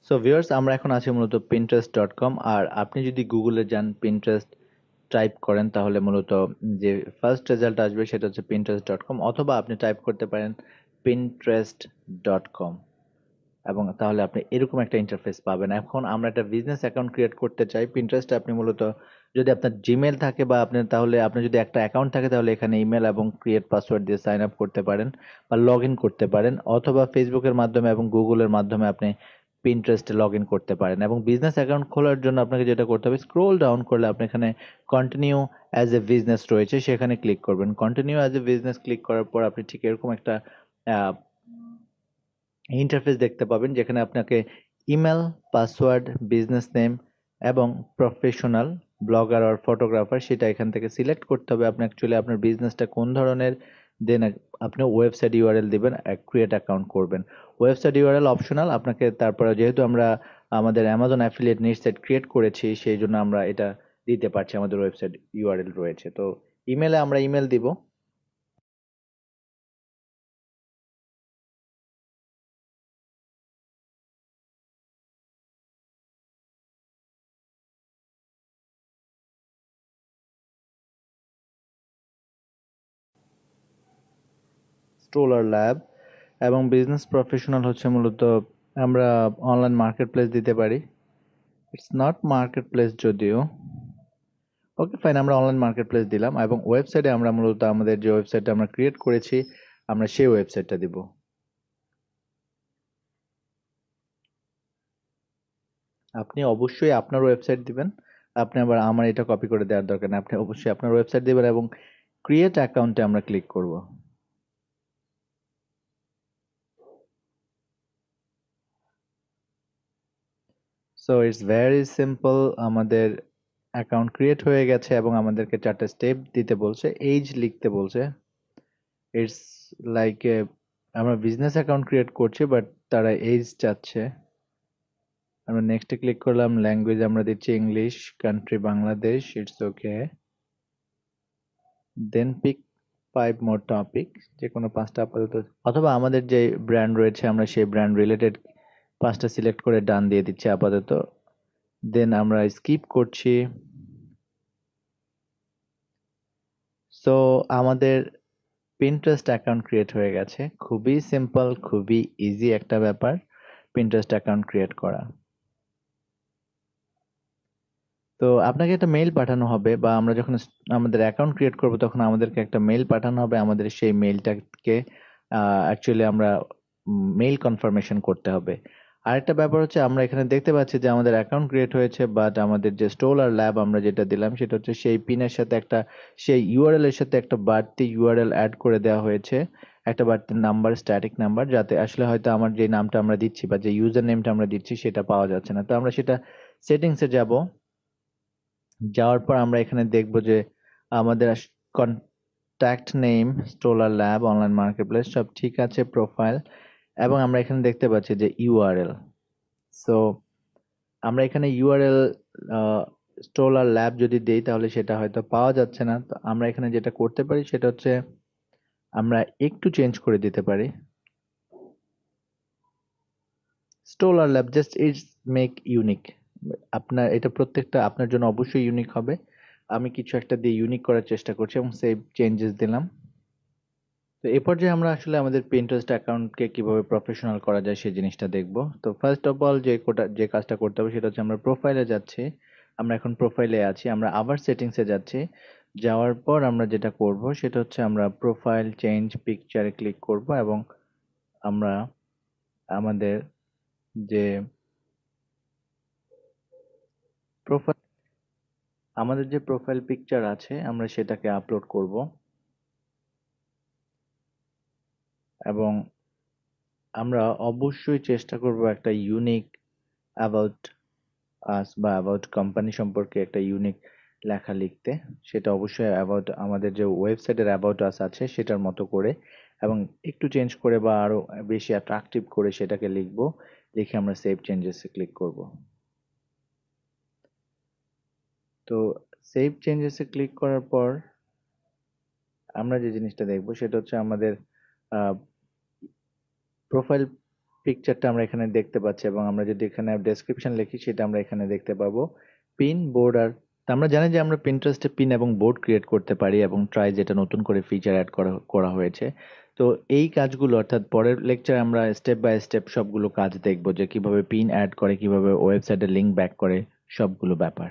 So viewers, আমরা এখন আছি মূলত pinterest.com। আর আপনি যদি গুগলে যান, Pinterest টাইপ করেন, তাহলে মূলত যে ফার্স্ট রেজাল্ট আসবে সেটা হচ্ছে pinterest.com, অথবা আপনি টাইপ করতে পারেন pinterest.com, এবং তাহলে আপনি এরকম একটা ইন্টারফেস পাবেন। এখন আমরা একটা বিজনেস অ্যাকাউন্ট ক্রিয়েট করতে চাই পিন্টারেস্টে। আপনি মূলত যদি আপনার জিমেল থাকে বা আপনি যদি একটা অ্যাকাউন্ট থাকে, তাহলে এখানে ইমেল এবং ক্রিয়েট পাসওয়ার্ড দিয়ে সাইন আপ করতে পারেন বা লগ ইন করতে পারেন, অথবা ফেসবুকের মাধ্যমে এবং গুগলের মাধ্যমে আপনি পিন্টারেস্টে লগ ইন করতে পারেন। এবং বিজনেস অ্যাকাউন্ট খোলার জন্য আপনাকে যেটা করতে হবে, স্ক্রোল ডাউন করলে আপনি এখানে কন্টিনিউ অ্যাজ এ বিজনেস রয়েছে, সেখানে ক্লিক করবেন। Continue as a business click করার পর আপনি ঠিক এরকম একটা ইন্টারফেস দেখতে পাবেন, যেখানে আপনাকে ইমেল, পাসওয়ার্ড, বিজনেস নেম এবং প্রফেশনাল ব্লগার আর ফটোগ্রাফার সেটা এখান থেকে সিলেক্ট করতে হবে। আপনি অ্যাকচুয়ালি আপনার বিজনেসটা কোন ধরনের, দেন আপনি ওয়েবসাইট ইউআরএল দিবেন, ক্রিয়েট অ্যাকাউন্ট করবেন। ওয়েবসাইট ইউআরএল অপশনাল, আপনাকে তারপরে যেহেতু আমরা আমাদের Amazon affiliate niche site create করেছি, সেই জন্য আমরা এটা দিতে পারছি, আমাদের ওয়েবসাইট ইউআরএল রয়েছে। তো ইমেলে আমরা ইমেল দিব। স্ট্রোলার ল্যাব এবং বিজনেস প্রফেশনাল হচ্ছে মূলত আমরা অনলাইন মার্কেট প্লেস দিতে পারি। ইটস নট মার্কেট প্লেস যদিও। ওকে ফাইন, আমরা অনলাইন মার্কেট প্লেস দিলাম, এবং ওয়েবসাইটে আমরা মূলত আমাদের যে ওয়েবসাইটটা আমরা ক্রিয়েট করেছি, আমরা সেই ওয়েবসাইটটা দিব। আপনি অবশ্যই আপনার ওয়েবসাইট দিবেন। আপনি আবার আমার এটা কপি করে দেওয়ার দরকার নেই, আপনি অবশ্যই আপনার ওয়েবসাইট দিবেন এবং ক্রিয়েট অ্যাকাউন্টে আমরা ক্লিক করব। So it's very simple. আমাদের অ্যাকাউন্ট ক্রিয়েট হয়ে গেছে এবং আমাদেরকে 4টা স্টেপ দিতে বলছে, এইজ লিখতে বলছে। ইটস লাইক আমরা বিজনেস অ্যাকাউন্ট ক্রিয়েট করছি, বাট তারা এইজ চাচ্ছে। আমরা নেক্সটে ক্লিক করলাম, ল্যাঙ্গুয়েজ আমরা দিচ্ছি English, country Bangladesh, it's okay. Then pick 5 more topic, যে কোনো 5টা আপাতত, অথবা আমাদের যে ব্র্যান্ড রয়েছে আমরা সেই ব্র্যান্ড রিলেটেড 5টা সিলেক্ট করে ডান দিয়ে দিচ্ছি আপাতত। দেন আমরা স্কিপ করছি। সো আমাদের পিন্টারেস্ট অ্যাকাউন্ট ক্রিয়েট হয়ে গেছে। খুবই সিম্পল, খুবই ইজি একটা ব্যাপার পিন্টারেস্ট অ্যাকাউন্ট ক্রিয়েট করা। তো আপনাকে একটা মেইল পাঠানো হবে, বা আমরা যখন আমাদের অ্যাকাউন্ট ক্রিয়েট করব তখন আমাদেরকে একটা মেইল পাঠানো হবে। আমাদের সেই মেইলটাকে অ্যাকচুয়ালি আমরা মেইল কনফার্মেশন করতে হবে। আরেকটা ব্যাপার হচ্ছে, আমরা এখানে দেখতে পাচ্ছি যে আমাদের অ্যাকাউন্ট ক্রিয়েট হয়েছে, বাট আমাদের যে স্টোল আর ল্যাব আমরা যেটা দিলাম সেটা হচ্ছে সেই পিনের সাথে একটা, সেই ইউআরএল এর সাথে একটা বাড়তি ইউআরএল অ্যাড করে দেওয়া হয়েছে, একটা বাড়তি নাম্বার, স্ট্যাটিক নাম্বার, যাতে আসলে হয়তো আমার যে নামটা আমরা দিচ্ছি বা যে ইউজার নেমটা আমরা দিচ্ছি সেটা পাওয়া যাচ্ছে না। তো আমরা সেটা সেটিংসে যাব। যাওয়ার পর আমরা এখানে দেখব যে আমাদের contact name, Stoller lab, online marketplace সব ঠিক আছে, প্রোফাইল, এবং আমরা এখানে দেখতে পাচ্ছি যে ইউআরএল। সো আমরা এখানে ইউআরএল স্টোলার ল্যাব যদি দেই, তাহলে সেটা হয়তো পাওয়া যাচ্ছে না। তো আমরা এখানে যেটা করতে পারি সেটা হচ্ছে আমরা একটু চেঞ্জ করে দিতে পারি। Stoller lab just it's make unique. আপনার এটা প্রত্যেকটা আপনার জন্য অবশ্যই ইউনিক হবে। আমি কিছু একটা দিয়ে ইউনিক করার চেষ্টা করছি এবং সেভ চেঞ্জেস দিলাম। তো এই পর্যায়ে আমরা আসলে আমাদের Pinterest অ্যাকাউন্টকে কিভাবে প্রফেশনাল করা যায় সেই জিনিসটা দেখব। তো ফার্স্ট অফ অল যে কাজটা করতে হবে সেটা হচ্ছে আমরা প্রোফাইলে যাচ্ছি। আমরা এখন প্রোফাইলে আছি। আমরা আবার সেটিংসে যাচ্ছি। যাওয়ার পর আমরা যেটা করব সেটা হচ্ছে আমরা প্রোফাইল চেঞ্জ পিকচারে ক্লিক করব, এবং আমরা আমাদের যে প্রোফাইল আমাদের যে প্রোফাইল পিকচার আছে আমরা সেটাকে আপলোড করব, এবং আমরা অবশ্যই চেষ্টা করব একটা ইউনিক অ্যাবাউট আস বা অ্যাবাউট কোম্পানি সম্পর্কে একটা ইউনিক লেখা লিখতে। সেটা অবশ্যই অ্যাবাউট আমাদের যে ওয়েবসাইটের অ্যাবাউট আস আছে সেটার মতো করে, এবং একটু চেঞ্জ করে বা আরো বেশি অ্যাট্রাকটিভ করে সেটাকে লিখবো। লিখে আমরা সেভ চেঞ্জেসে ক্লিক করব। তো সেভ চেঞ্জেসে ক্লিক করার পর আমরা যে জিনিসটা দেখবো সেটা হচ্ছে আমাদের প্রোফাইল পিকচারটা আমরা এখানে দেখতে পাচ্ছি এবং আমরা যদি এখানে ডেসক্রিপশন লিখি সেটা আমরা এখানে দেখতে পাবো পিন বোর্ডার। তা আমরা জানি যে আমরা পিন্টারেস্টে পিন এবং বোর্ড ক্রিয়েট করতে পারি এবং ট্রাই যেটা নতুন করে ফিচার অ্যাড করা হয়েছে। তো এই কাজগুলো অর্থাৎ পরের লেকচারে আমরা স্টেপ বাই স্টেপ সবগুলো কাজ দেখবো যে কিভাবে পিন অ্যাড করে, কিভাবে ওয়েবসাইটে লিংক ব্যাক করে, সবগুলো ব্যাপার।